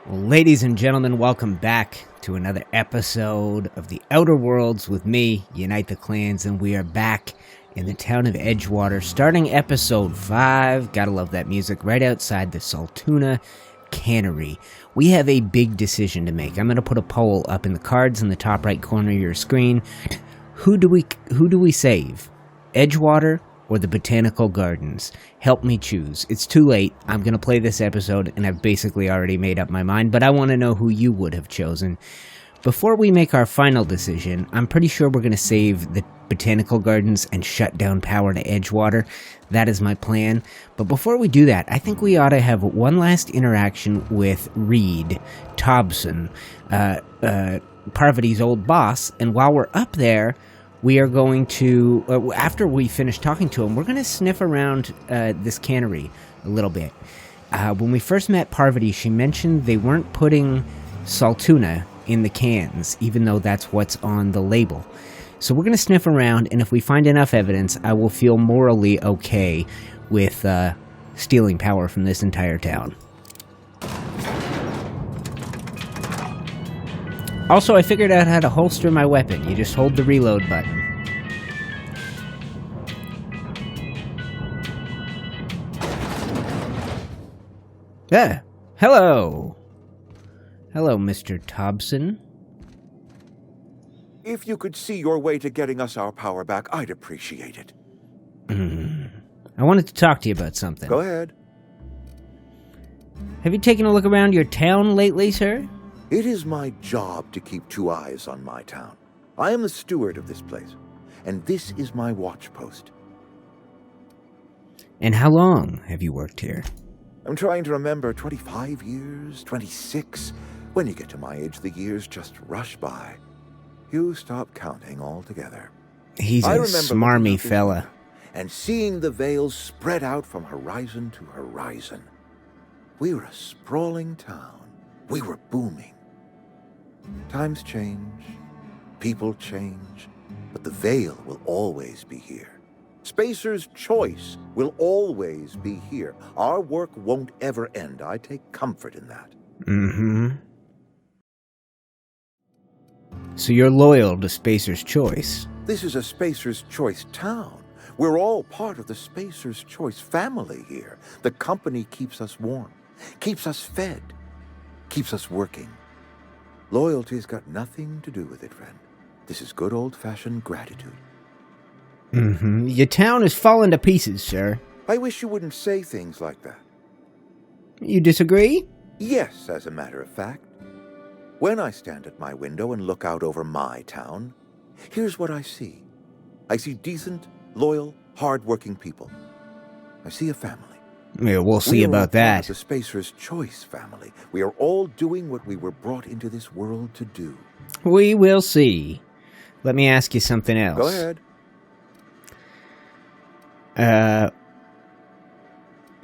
Well, ladies and gentlemen, welcome back to another episode of the Outer Worlds with me, UniteTheClans, and we are back in the town of Edgewater, starting episode 5. Gotta love that music, right outside the Saltuna Cannery. We have a big decision to make. I'm gonna put a poll up in the cards in the top right corner of your screen. Who do we save? Edgewater or the Botanical Gardens? Help me choose. It's too late. I'm going to play this episode, and I've basically already made up my mind, but I want to know who you would have chosen. Before we make our final decision, I'm pretty sure we're going to save the Botanical Gardens and shut down power to Edgewater. That is my plan. But before we do that, I think we ought to have one last interaction with Thompson, Parvati's old boss, and while we're up there, we are going to, after we finish talking to him, we're going to sniff around this cannery a little bit. When we first met Parvati, she mentioned they weren't putting Saltuna in the cans, even though that's what's on the label. So we're going to sniff around, and if we find enough evidence, I will feel morally okay with stealing power from this entire town. Also, I figured out how to holster my weapon. You just hold the reload button. Hello. Hello, Mr. Thompson. If you could see your way to getting us our power back, I'd appreciate it. I wanted to talk to you about something. Go ahead. Have you taken a look around your town lately, sir? It is my job to keep 2 eyes on my town. I am the steward of this place, and this is my watch post. And how long have you worked here? I'm trying to remember, 25 years, 26. When you get to my age, the years just rush by. You stop counting altogether. He's a smarmy fella. And seeing the veils spread out from horizon to horizon. We were a sprawling town. We were booming. Times change, people change, but the veil will always be here. Spacer's choice will always be here. Our work won't ever end. I take comfort in that. So you're loyal to Spacer's choice. This is a Spacer's choice town. We're all part of the Spacer's choice family here. The company keeps us warm, keeps us fed, keeps us working. Loyalty's got nothing to do with it, friend. This is good old-fashioned gratitude. Your town is falling to pieces, sir. I wish you wouldn't say things like that. You disagree? Yes, as a matter of fact. When I stand at my window and look out over my town, here's what I see. I see decent, loyal, hard-working people. I see a family. Yeah, we'll see about that. The Spacer's Choice family. We are all doing what we were brought into this world to do. We will see. Let me ask you something else. Go ahead.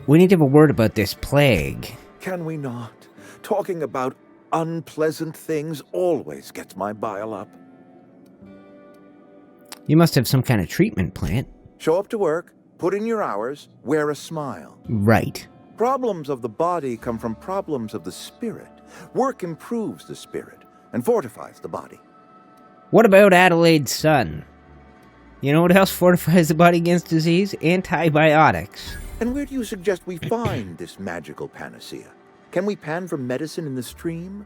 We need to have a word about this plague. Can we not? Talking about unpleasant things always gets my bile up. You must have some kind of treatment plant. Show up to work. Put in your hours, wear a smile. Right. Problems of the body come from problems of the spirit. Work improves the spirit and fortifies the body. What about Adelaide's son? You know what else fortifies the body against disease? Antibiotics. And where do you suggest we find this magical panacea? Can we pan for medicine in the stream?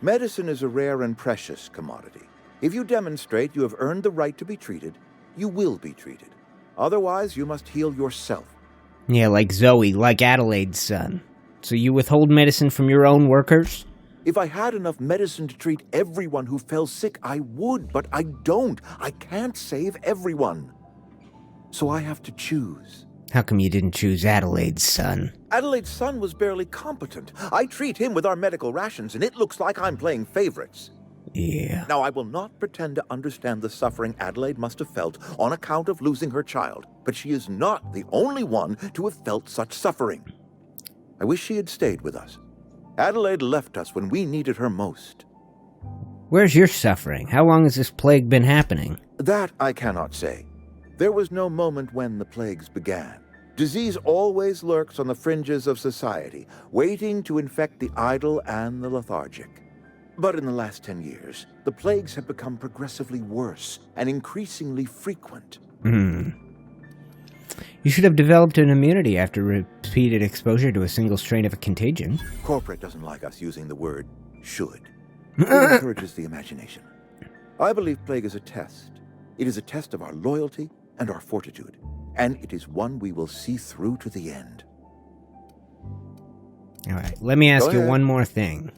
Medicine is a rare and precious commodity. If you demonstrate you have earned the right to be treated, you will be treated. Otherwise, you must heal yourself. Yeah, like Zoe, like Adelaide's son. So you withhold medicine from your own workers? If I had enough medicine to treat everyone who fell sick, I would, but I don't. I can't save everyone. So I have to choose. How come you didn't choose Adelaide's son? Adelaide's son was barely competent. I treat him with our medical rations, and it looks like I'm playing favorites. Yeah. Now, I will not pretend to understand the suffering Adelaide must have felt on account of losing her child, but she is not the only one to have felt such suffering. I wish she had stayed with us. Adelaide left us when we needed her most. Where's your suffering? How long has this plague been happening? That I cannot say. There was no moment when the plagues began. Disease always lurks on the fringes of society, waiting to infect the idle and the lethargic. But in the last 10 years, the plagues have become progressively worse and increasingly frequent. You should have developed an immunity after repeated exposure to a single strain of a contagion. Corporate doesn't like us using the word should. It encourages the imagination. I believe plague is a test. It is a test of our loyalty and our fortitude. And it is one we will see through to the end. All right, let me ask you one more thing.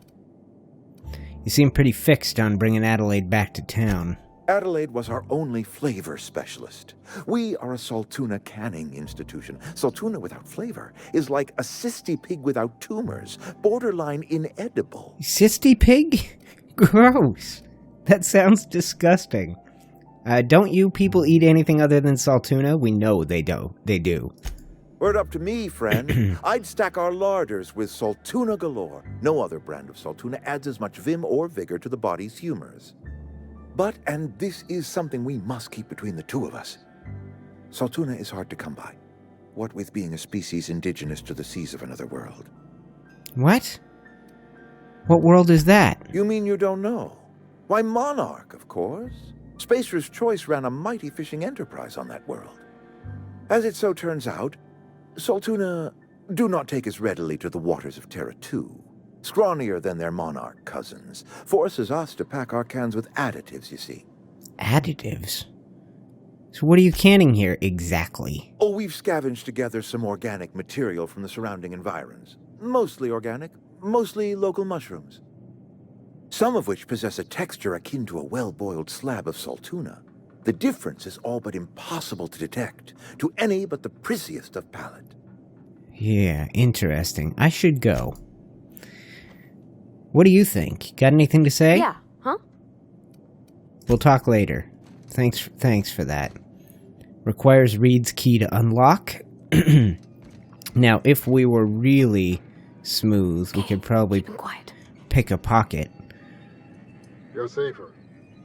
You seem pretty fixed on bringing Adelaide back to town. Adelaide was our only flavor specialist. We are a Saltuna canning institution. Saltuna without flavor is like a cysty pig without tumors, borderline inedible. Cysty pig? Gross. That sounds disgusting. Don't you people eat anything other than Saltuna? We know they do. Word up to me, friend. I'd stack our larders with Saltuna galore. No other brand of Saltuna adds as much vim or vigor to the body's humors. But, and this is something we must keep between the two of us, Saltuna is hard to come by. What with being a species indigenous to the seas of another world. What? What world is that? You mean you don't know? Why, Monarch, of course. Spacer's Choice ran a mighty fishing enterprise on that world. As it so turns out, Saltuna do not take as readily to the waters of Terra 2. Scrawnier than their Monarch cousins. Forces us to pack our cans with additives, you see. Additives? So what are you canning here, exactly? Oh, we've scavenged together some organic material from the surrounding environs. Mostly organic, mostly local mushrooms. Some of which possess a texture akin to a well-boiled slab of Saltuna. The difference is all but impossible to detect to any but the prissiest of palate. Yeah, interesting. I should go. What do you think? Got anything to say? Yeah, huh? We'll talk later. Thanks for that. Requires Reed's key to unlock. Now, if we were really smooth, we could probably pick a pocket. You're safer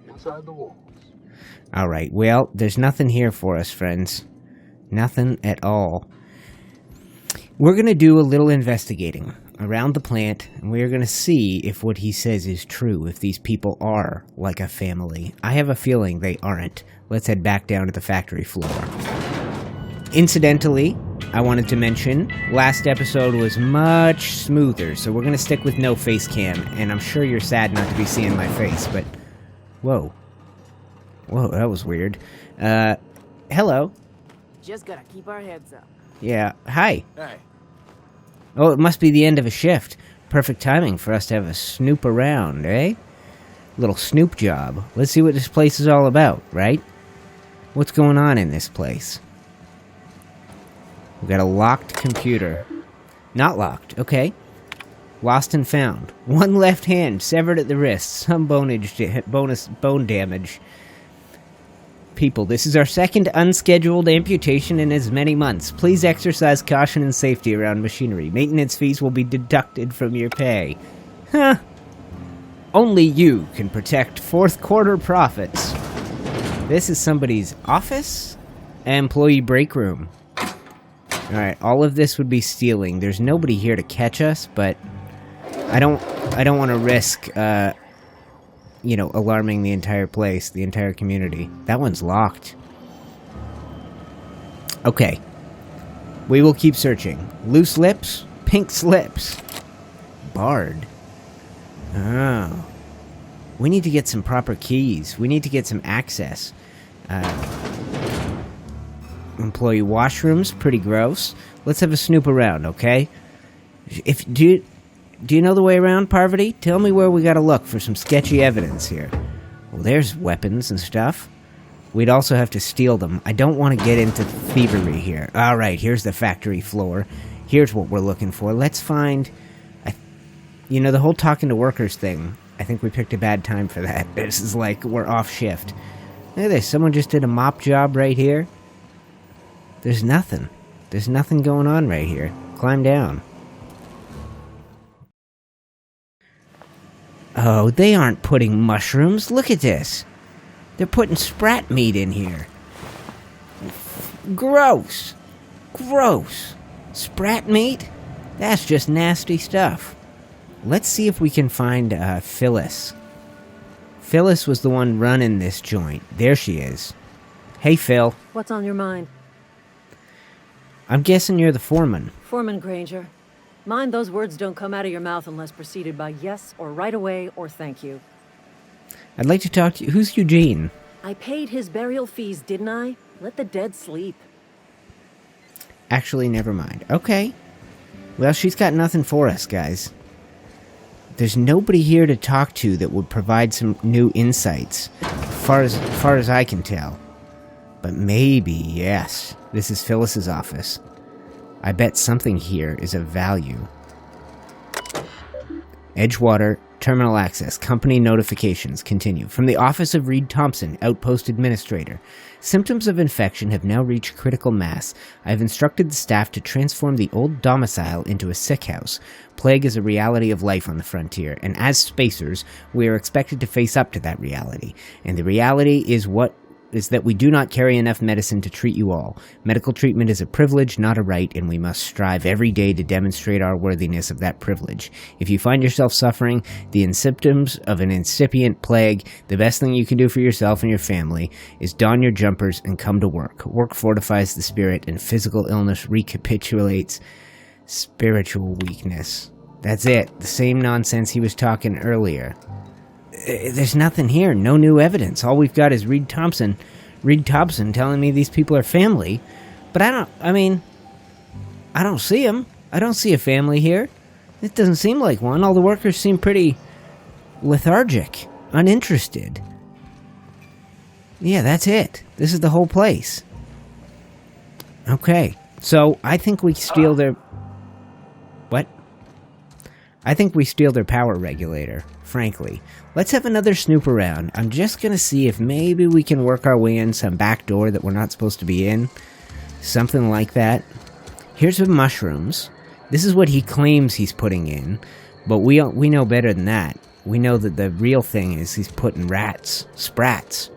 inside the walls. Alright, well, there's nothing here for us, friends. Nothing at all. We're going to do a little investigating around the plant, and we're going to see if what he says is true, if these people are like a family. I have a feeling they aren't. Let's head back down to the factory floor. Incidentally, I wanted to mention, last episode was much smoother, so we're going to stick with no face cam, and I'm sure you're sad not to be seeing my face, but... Whoa. Whoa, that was weird. Hello. Just gotta keep our heads up. Yeah, hi. Hey. Oh, it must be the end of a shift. Perfect timing for us to have a snoop around, eh? Little snoop job. Let's see what this place is all about, right? What's going on in this place? We got a locked computer. Not locked, okay. Lost and found. One left hand, severed at the wrist. Some bone damage. People, this is our second unscheduled amputation in as many months. Please exercise caution and safety around machinery. Maintenance fees will be deducted from your pay. Huh. Only you can protect fourth quarter profits. This is somebody's office? Employee break room. Alright, all of this would be stealing. There's nobody here to catch us, but I don't want to risk, alarming the entire place, the entire community. That one's locked. Okay. We will keep searching. Loose lips? Pink slips. Barred. Oh. We need to get some proper keys. We need to get some access. Employee washrooms, pretty gross. Let's have a snoop around, okay? Do you know the way around, Parvati? Tell me where we gotta look for some sketchy evidence here. Well, there's weapons and stuff. We'd also have to steal them. I don't want to get into thievery here. Alright, here's the factory floor. Here's what we're looking for. Let's find... the whole talking to workers thing. I think we picked a bad time for that. This is like we're off shift. Look at this. Someone just did a mop job right here. There's nothing. There's nothing going on right here. Climb down. Oh, they aren't putting mushrooms. Look at this. They're putting sprat meat in here. Gross. Gross. Sprat meat? That's just nasty stuff. Let's see if we can find Phyllis. Phyllis was the one running this joint. There she is. Hey, Phil. What's on your mind? I'm guessing you're the foreman. Foreman Granger. Mind those words don't come out of your mouth unless preceded by yes or right away or thank you. I'd like to talk to you. Who's Eugene? I paid his burial fees, didn't I? Let the dead sleep. Actually, never mind. Okay. Well, she's got nothing for us, guys. There's nobody here to talk to that would provide some new insights, far as I can tell. But maybe, yes, this is Phyllis's office. I bet something here is of value. Edgewater, terminal access, company notifications, continue. From the office of Reed Thompson, Outpost Administrator. Symptoms of infection have now reached critical mass. I have instructed the staff to transform the old domicile into a sick house. Plague is a reality of life on the frontier, and as spacers, we are expected to face up to that reality. And the reality is that we do not carry enough medicine to treat you all. Medical treatment is a privilege, not a right, and we must strive every day to demonstrate our worthiness of that privilege. If you find yourself suffering the symptoms of an incipient plague, the best thing you can do for yourself and your family is don your jumpers and come to work. Work fortifies the spirit, and physical illness recapitulates spiritual weakness. That's it. The same nonsense he was talking earlier. There's nothing here, no new evidence. All we've got is Reed Thompson telling me these people are family. But I don't see them. I don't see a family here. It doesn't seem like one. All the workers seem pretty lethargic, uninterested. Yeah, that's it. This is the whole place. Okay, so I think we steal their... What? I think we steal their power regulator, frankly. Let's have another snoop around. I'm just going to see if maybe we can work our way in some back door that we're not supposed to be in. Something like that. Here's some mushrooms. This is what he claims he's putting in, but we know better than that. We know that the real thing is he's putting rats, sprats.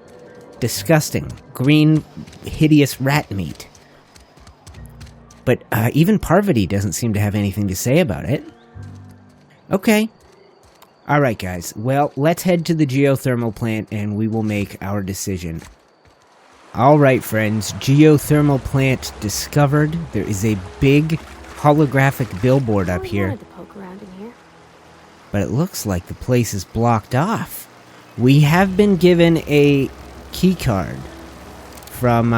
Disgusting, green, hideous rat meat. But even Parvati doesn't seem to have anything to say about it. Okay. Alright guys, well, let's head to the geothermal plant and we will make our decision. Alright friends, geothermal plant discovered. There is a big holographic billboard up here. To poke around in here. But it looks like the place is blocked off. We have been given a key card from,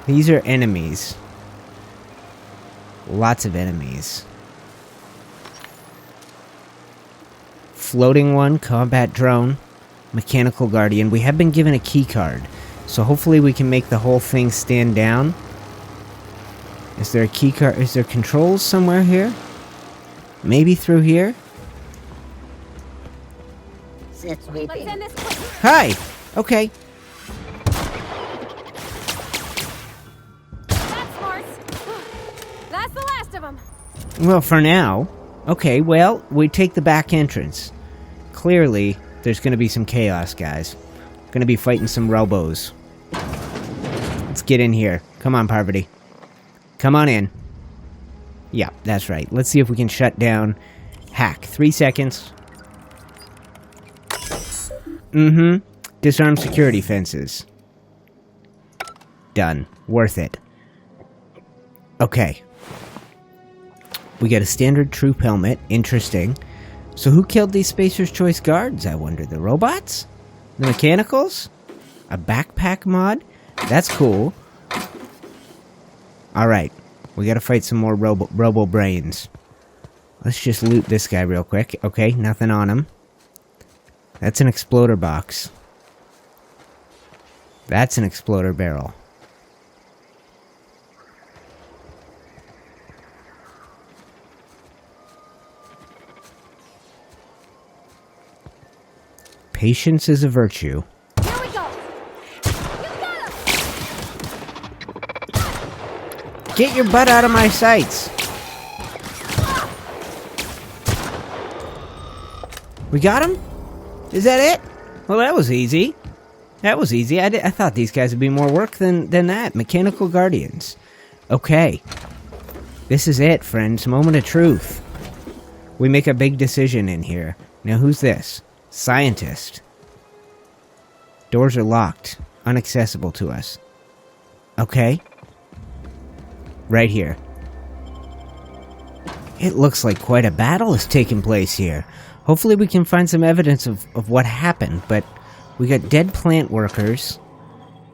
these are enemies. Lots of enemies. Floating one, combat drone, mechanical guardian. We have been given a key card, so hopefully we can make the whole thing stand down. Is there a key card? Is there controls somewhere here? Maybe through here? Let's end this quick. Hi! Okay. That's smart. That's the last of them. Well, for now. Okay, well, we take the back entrance. Clearly, there's going to be some chaos, guys. Going to be fighting some robos. Let's get in here. Come on, Parvati. Come on in. Yeah, that's right. Let's see if we can shut down hack. 3 seconds. Disarm security fences. Done. Worth it. Okay. We got a standard troop helmet. Interesting. So who killed these Spacer's Choice guards, I wonder? The robots? The mechanicals? A backpack mod? That's cool. Alright. We gotta fight some more robo brains. Let's just loot this guy real quick. Okay, nothing on him. That's an exploder box. That's an exploder barrel. Patience is a virtue. Here we go. You got him. Get your butt out of my sights. We got him? Is that it? Well, that was easy. That was easy. I thought these guys would be more work than that. Mechanical Guardians. Okay. This is it, friends. Moment of truth. We make a big decision in here. Now, who's this? Scientist. Doors are locked. Inaccessible to us. Okay. Right here. It looks like quite a battle is taking place here. Hopefully we can find some evidence of what happened, but we got dead plant workers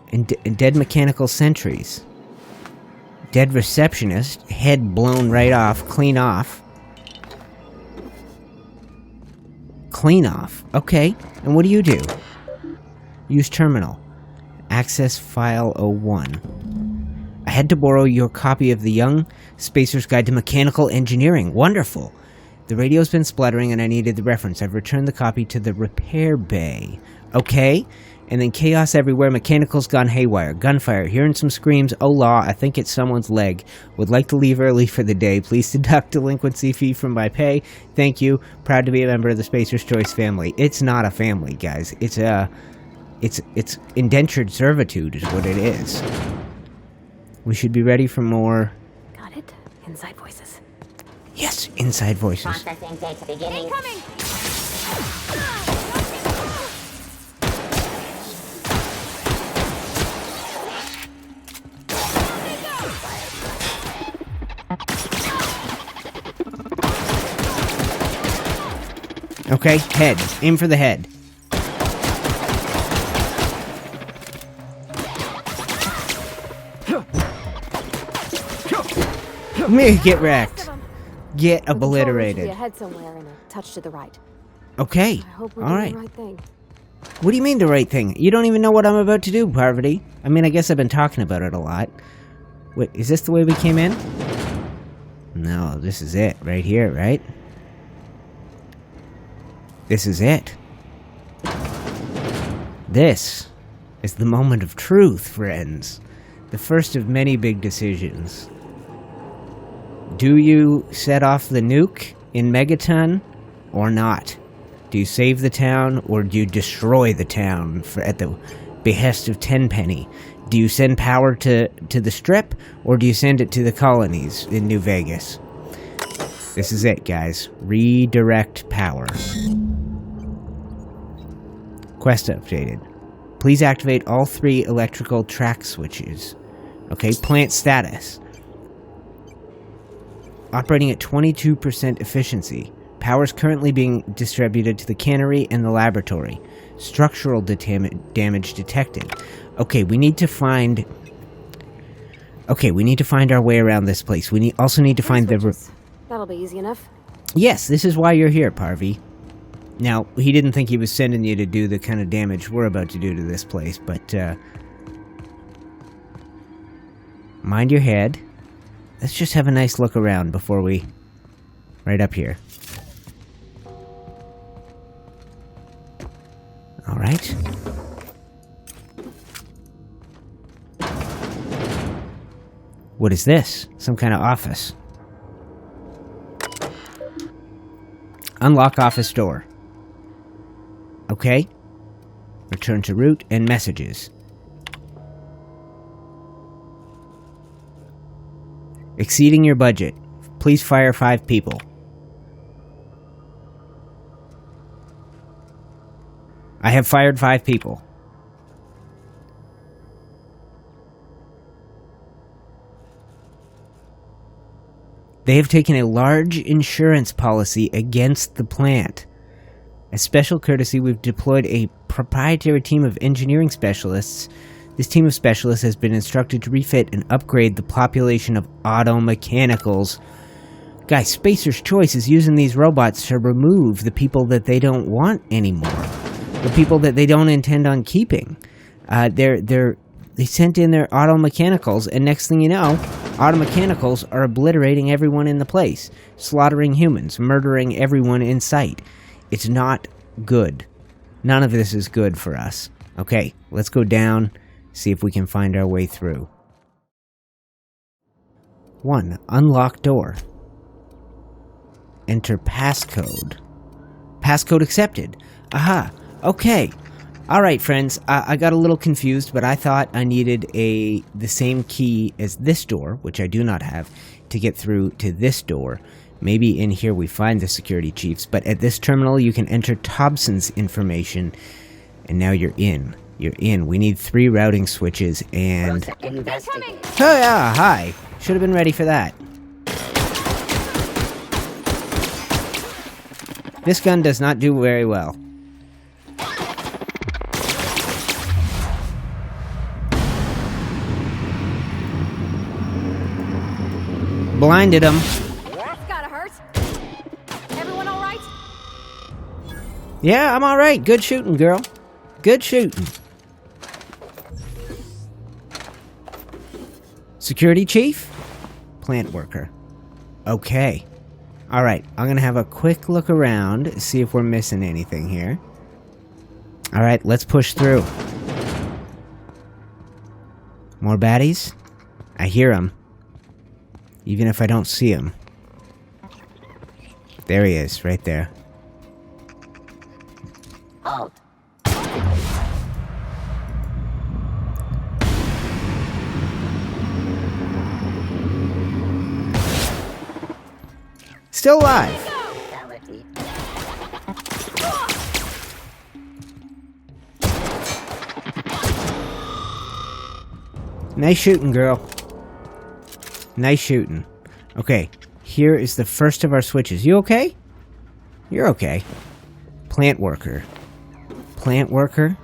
and dead mechanical sentries. Dead receptionist, head blown right off, clean off. Clean off. Okay, and what do you do? Use terminal. Access file 01. I had to borrow your copy of the Young Spacer's Guide to Mechanical Engineering. Wonderful. The radio's been spluttering and I needed the reference. I've returned the copy to the repair bay. Okay. And then chaos everywhere. Mechanicals gone haywire. Gunfire. Hearing some screams. Oh, law. I think it's someone's leg. Would like to leave early for the day. Please deduct delinquency fee from my pay. Thank you. Proud to be a member of the Spacer's Choice family. It's not a family, guys. It's indentured servitude is what it is. We should be ready for more. Got it. Inside voices. Yes, inside voices. Processing data beginning. Incoming! Okay, head. Aim for the head. Me, get wrecked. Get obliterated. Be ahead somewhere and a touch to the right. Okay. I hope we're all doing right. the right thing. What do you mean the right thing? You don't even know what I'm about to do, Parvati. I mean, I guess I've been talking about it a lot. Wait, is this the way we came in? No, this is it. Right here, right? This is it. This is the moment of truth, friends. The first of many big decisions. Do you set off the nuke in Megaton or not? Do you save the town or do you destroy the town at the behest of Tenpenny? Do you send power to the Strip or do you send it to the colonies in New Vegas? This is it, guys. Redirect power. Quest updated. Please activate all 3 electrical track switches. Okay, plant status. Operating at 22% efficiency. Power is currently being distributed to the cannery and the laboratory. Structural damage detected. Okay, we need to find our way around this place. We also need to find the... That'll be easy enough. Yes, this is why you're here, Parvy. Now, he didn't think he was sending you to do the kind of damage we're about to do to this place, but, mind your head. Let's just have a nice look around before we... Right up here. Alright. What is this? Some kind of office. Unlock office door. Okay. Return to route and messages. Exceeding your budget. Please fire 5 people. I have fired 5 people. They have taken a large insurance policy against the plant. As special courtesy, we've deployed a proprietary team of engineering specialists. This team of specialists has been instructed to refit and upgrade the population of Automechanicals. Guys, Spacer's Choice is using these robots to remove the people that they don't want anymore. The people that they don't intend on keeping. They sent in their Automechanicals, and next thing you know, Automechanicals are obliterating everyone in the place. Slaughtering humans, murdering everyone in sight. It's not good. None of this is good for us. Okay, let's go down, see if we can find our way through. 1. Unlock door. Enter passcode. Passcode accepted. Aha. Okay. Alright, friends, I got a little confused, but I thought I needed the same key as this door, which I do not have, to get through to this door. Maybe in here we find the security chiefs, but at this terminal you can enter Thompson's information, and now you're in. You're in. We need 3 routing switches, and... Oh yeah, hi! Should have been ready for that. This gun does not do very well. Blinded him. That's gotta hurt. Everyone all right? Yeah, I'm all right. Good shooting, girl. Good shooting. Security chief? Plant worker. Okay. All right. I'm going to have a quick look around, see if we're missing anything here. All right. Let's push through. More baddies? I hear them. Even if I don't see him. There he is, right there. Halt. Still alive. Fatality. Nice shooting, girl. Nice shooting. Okay, here is the first of our switches. You okay? You're okay. Plant worker. Plant worker.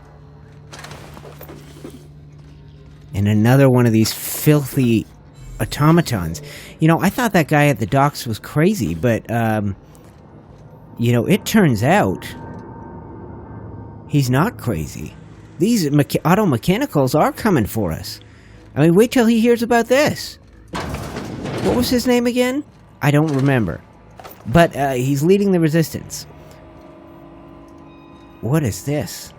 And another one of these filthy automatons. You know, I thought that guy at the docks was crazy, but, you know, it turns out he's not crazy. These Automechanicals are coming for us. I mean, wait till he hears about this. What was his name again? I don't remember. But he's leading the resistance. What is this?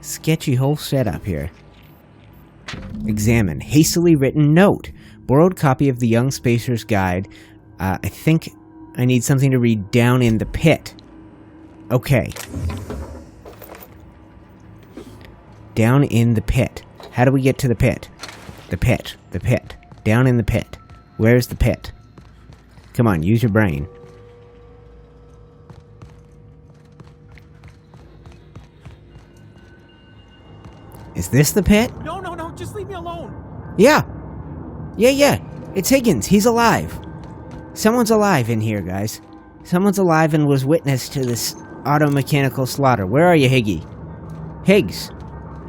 Sketchy whole setup here. Examine. Hastily written note. Borrowed copy of the Young Spacer's Guide. I think I need something to read. Down in the pit. Okay. Down in the pit. How do we get to the pit? The pit. The pit. Down in the pit. Where's the pit? Come on, use your brain. Is this the pit? No, just leave me alone. Yeah. Yeah. It's Higgins. He's alive. Someone's alive in here, guys. Someone's alive and was witness to this automechanical slaughter. Where are you, Higgy? Higgs.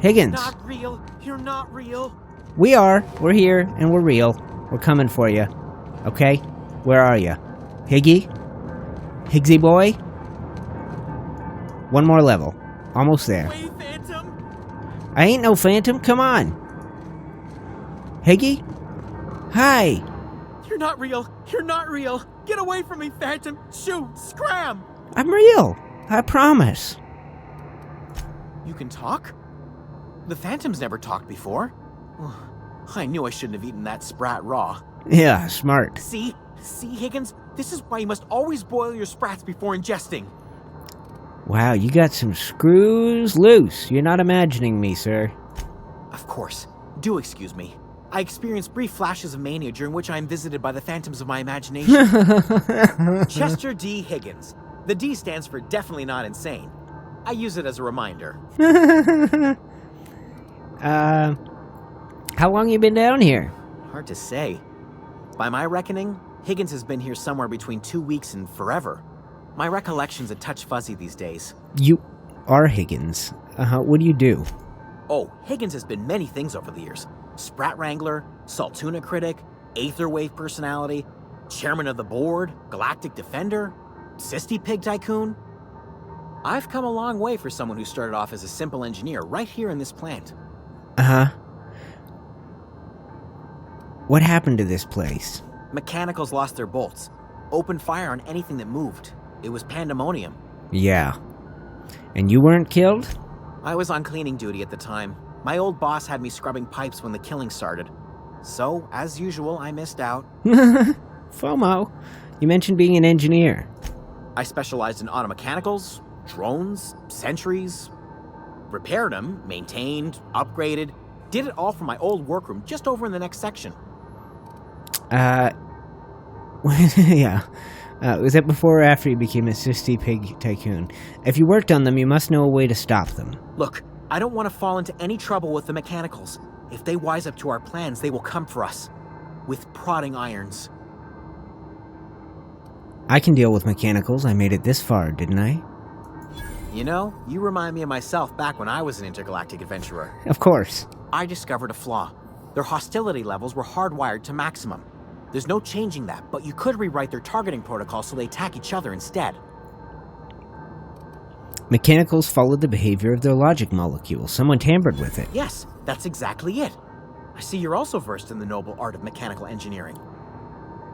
Higgins. Not real. You're not real. We are. We're here, and we're real. We're coming for you. Okay? Where are you? Higgy? Higgsy boy? One more level. Almost there. Wait, Phantom. I ain't no phantom. Come on. Higgy? Hi. You're not real. You're not real. Get away from me, Phantom. Shoot. Scram. I'm real. I promise. You can talk? The Phantom's never talked before. I knew I shouldn't have eaten that Sprat raw. Yeah, smart. See, Higgins? This is why you must always boil your Sprats before ingesting. Wow, you got some screws loose. You're not imagining me, sir. Of course. Do excuse me. I experience brief flashes of mania during which I am visited by the phantoms of my imagination. Chester D. Higgins. The D stands for definitely not insane. I use it as a reminder. How long you been down here? Hard to say. By my reckoning, Higgins has been here somewhere between 2 weeks and forever. My recollection's a touch fuzzy these days. You are Higgins. What do you do? Oh, Higgins has been many things over the years. Sprat Wrangler, Saltuna critic, Aetherwave personality, chairman of the board, galactic defender, Sisty Pig tycoon. I've come a long way for someone who started off as a simple engineer right here in this plant. What happened to this place? Mechanicals lost their bolts. Opened fire on anything that moved. It was pandemonium. Yeah. And you weren't killed? I was on cleaning duty at the time. My old boss had me scrubbing pipes when the killing started. So, as usual, I missed out. FOMO. You mentioned being an engineer. I specialized in automechanicals, drones, sentries. Repaired them, maintained, upgraded. Did it all from my old workroom just over in the next section. Yeah. Was that before or after you became a Sisty Pig Tycoon? If you worked on them, you must know a way to stop them. Look, I don't want to fall into any trouble with the Mechanicals. If they wise up to our plans, they will come for us. With prodding irons. I can deal with Mechanicals. I made it this far, didn't I? You know, you remind me of myself back when I was an intergalactic adventurer. Of course. I discovered a flaw. Their hostility levels were hardwired to maximum. There's no changing that, but you could rewrite their targeting protocol so they attack each other instead. Mechanicals followed the behavior of their logic molecule. Someone tampered with it. Yes, that's exactly it. I see you're also versed in the noble art of mechanical engineering.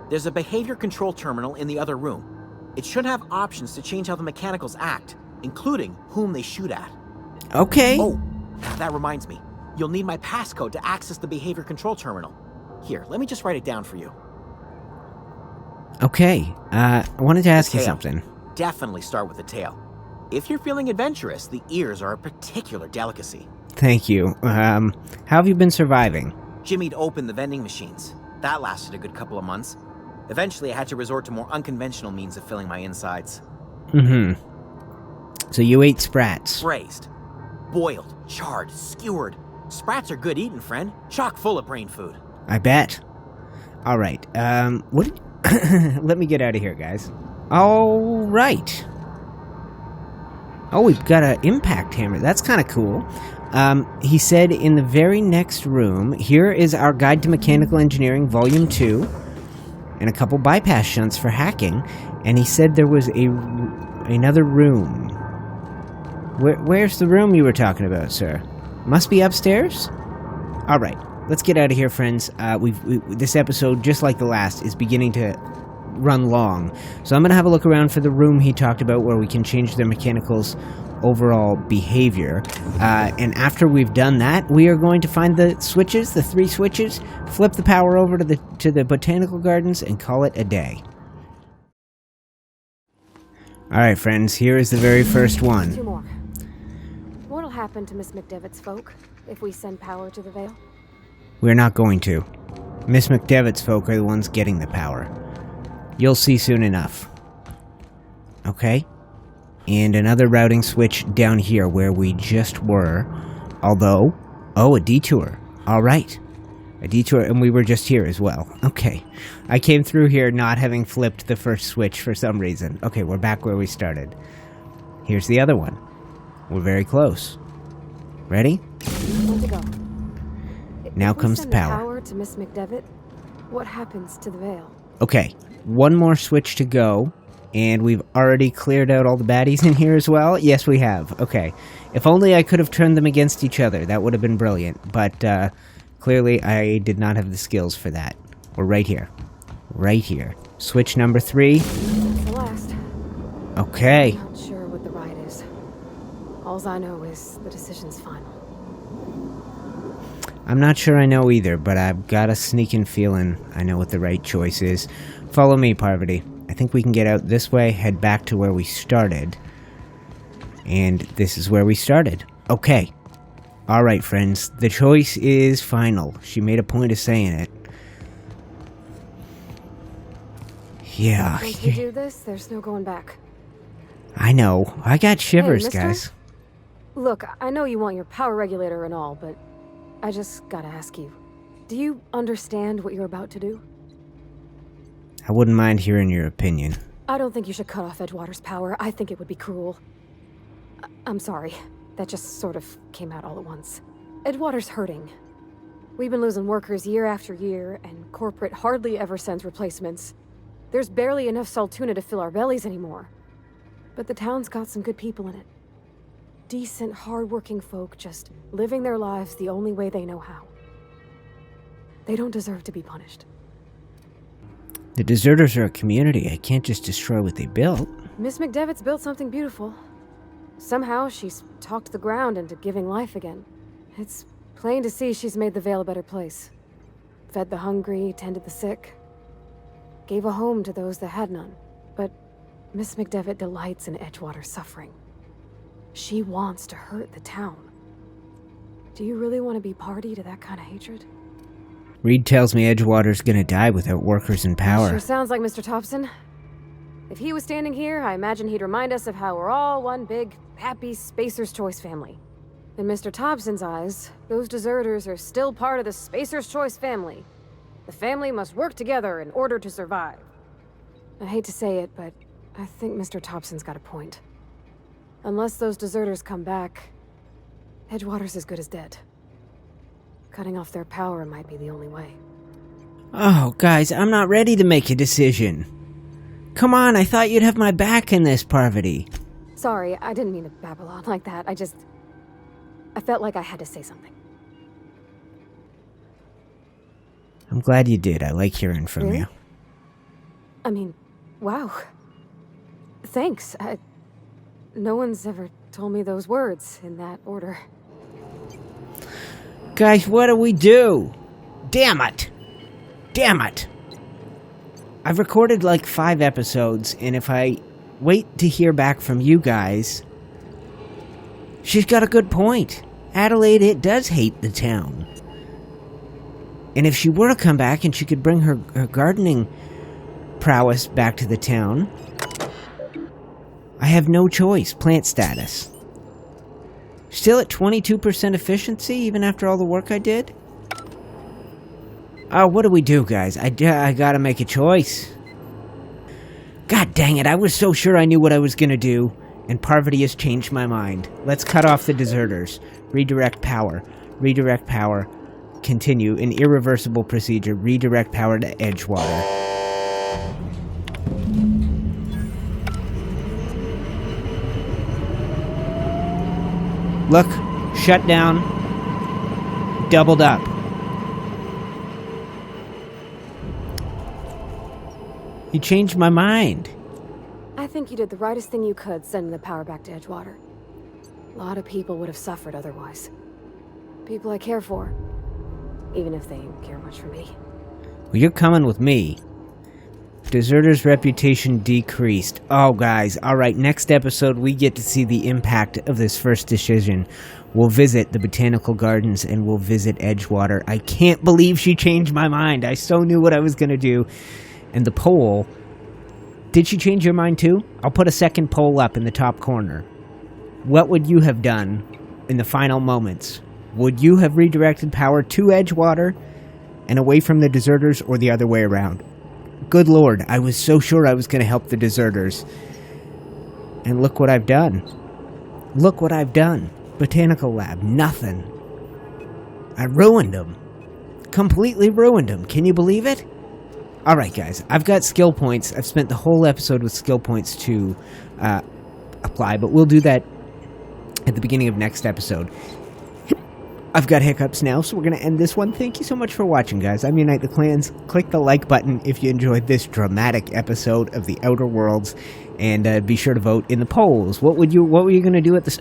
There's a behavior control terminal in the other room. It should have options to change how the Mechanicals act, including whom they shoot at. Okay. Oh, that reminds me. You'll need my passcode to access the behavior control terminal. Here, let me just write it down for you. Okay. I wanted to ask you something. Definitely start with the tail. If you're feeling adventurous, the ears are a particular delicacy. Thank you. How have you been surviving? Jimmy'd opened the vending machines. That lasted a good couple of months. Eventually, I had to resort to more unconventional means of filling my insides. Mm-hmm. So you ate sprats. Braised. Boiled, charred, skewered. Sprats are good eating, friend. Chock full of brain food. I bet. All right. What? Let me get out of here, guys. All right. Oh, we've got an impact hammer. That's kind of cool. He said in the very next room, here is our Guide to Mechanical Engineering, Volume 2, and a couple bypass shunts for hacking. And he said there was another room. Where's the room you were talking about, sir? Must be upstairs? All right. Let's get out of here, friends. This episode, just like the last, is beginning to run long. So I'm going to have a look around for the room he talked about where we can change their Mechanicals' overall behavior. And after we've done that, we are going to find the switches, the 3 switches, flip the power over to the Botanical Gardens, and call it a day. All right, friends, here is the very first one. 2 more. What'll happen to Miss McDevitt's folk if we send power to the Vale? We're not going to. Miss McDevitt's folk are the ones getting the power. You'll see soon enough. Okay? And another routing switch down here where we just were. Although... Oh, a detour. Alright. A detour, and we were just here as well. Okay. I came through here not having flipped the first switch for some reason. Okay, we're back where we started. Here's the other one. We're very close. Ready? When to go? Now If we comes the send power. To Miss McDevitt, what happens to the Vale? Okay, one more switch to go, and we've already cleared out all the baddies in here as well. Yes, we have. Okay, if only I could have turned them against each other. That would have been brilliant, but clearly I did not have the skills for that. We're right here. Right here. Switch number 3. That's the last. Okay. I'm not sure what the right is. Alls I know is the decision's final. I'm not sure I know either, but I've got a sneaking feeling I know what the right choice is. Follow me, Parvati. I think we can get out this way, head back to where we started. And this is where we started. Okay. Alright, friends. The choice is final. She made a point of saying it. Yeah. Once we do this, there's no going back. I know. I got shivers, mister? guys. Look, I know you want your power regulator and all, but I just gotta ask you. Do you understand what you're about to do? I wouldn't mind hearing your opinion. I don't think you should cut off Edgewater's power. I think it would be cruel. I'm sorry. That just sort of came out all at once. Edgewater's hurting. We've been losing workers year after year, and corporate hardly ever sends replacements. There's barely enough Saltuna to fill our bellies anymore. But the town's got some good people in it. Decent, hard-working folk just living their lives the only way they know how. They don't deserve to be punished. The deserters are a community. I can't just destroy what they built. Miss McDevitt's built something beautiful. Somehow she's talked the ground into giving life again. It's plain to see she's made the Vale a better place. Fed the hungry, tended the sick. Gave a home to those that had none. But Miss McDevitt delights in Edgewater's suffering. She wants to hurt the town. Do you really want to be party to that kind of hatred? Reed tells me Edgewater's gonna die without workers in power. Sure sounds like Mr. Thompson. If he was standing here, I imagine he'd remind us of how we're all one big, happy Spacer's Choice family. In Mr. Thompson's eyes, those deserters are still part of the Spacer's Choice family. The family must work together in order to survive. I hate to say it, but I think Mr. Thompson's got a point. Unless those deserters come back, Edgewater's as good as dead. Cutting off their power might be the only way. Oh, guys, I'm not ready to make a decision. Come on, I thought you'd have my back in this, Parvati. Sorry, I didn't mean to babble on like that. I felt like I had to say something. I'm glad you did. I like hearing from Really? you. I mean, wow. Thanks. No one's ever told me those words in that order. Guys, what do we do? Damn it! Damn it! I've recorded like 5 episodes, and if I wait to hear back from you guys, she's got a good point. Adelaide, it does hate the town. And if she were to come back and she could bring her gardening prowess back to the town, I have no choice. Plant status. Still at 22% efficiency, even after all the work I did? Oh, what do we do, guys? I gotta make a choice. God dang it, I was so sure I knew what I was gonna do, and Parvati has changed my mind. Let's cut off the deserters. Redirect power. Redirect power. Continue. An irreversible procedure. Redirect power to Edgewater. Look, shut down. Doubled up. You changed my mind. I think you did the rightest thing you could, sending the power back to Edgewater. A lot of people would have suffered otherwise. People I care for. Even if they didn't care much for me. Well, you're coming with me. Deserter's reputation decreased. Oh, guys. Alright, next episode we get to see the impact of this first decision. We'll visit the Botanical Gardens and we'll visit Edgewater. I can't believe she changed my mind. I so knew what I was going to do. And the poll... Did she change your mind too? I'll put a second poll up in the top corner. What would you have done in the final moments? Would you have redirected power to Edgewater and away from the deserters, or the other way around? Good Lord, I was so sure I was going to help the deserters. And look what I've done. Look what I've done. Botanical Lab, nothing. I ruined them. Completely ruined them. Can you believe it? Alright guys, I've got skill points. I've spent the whole episode with skill points to apply, but we'll do that at the beginning of next episode. I've got hiccups now, so we're going to end this one. Thank you so much for watching, guys. I'm UniteTheClans. Click the like button if you enjoyed this dramatic episode of The Outer Worlds, and be sure to vote in the polls. What were you going to do at the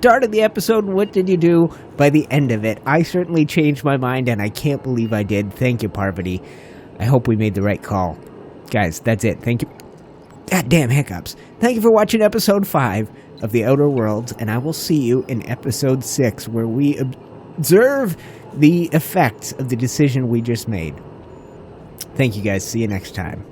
start of the episode, and what did you do by the end of it? I certainly changed my mind, and I can't believe I did. Thank you, Parvati. I hope we made the right call. Guys, that's it. Thank you. Goddamn hiccups. Thank you for watching episode 5 of The Outer Worlds, and I will see you in episode 6, where we observe the effects of the decision we just made. Thank you guys. See you next time.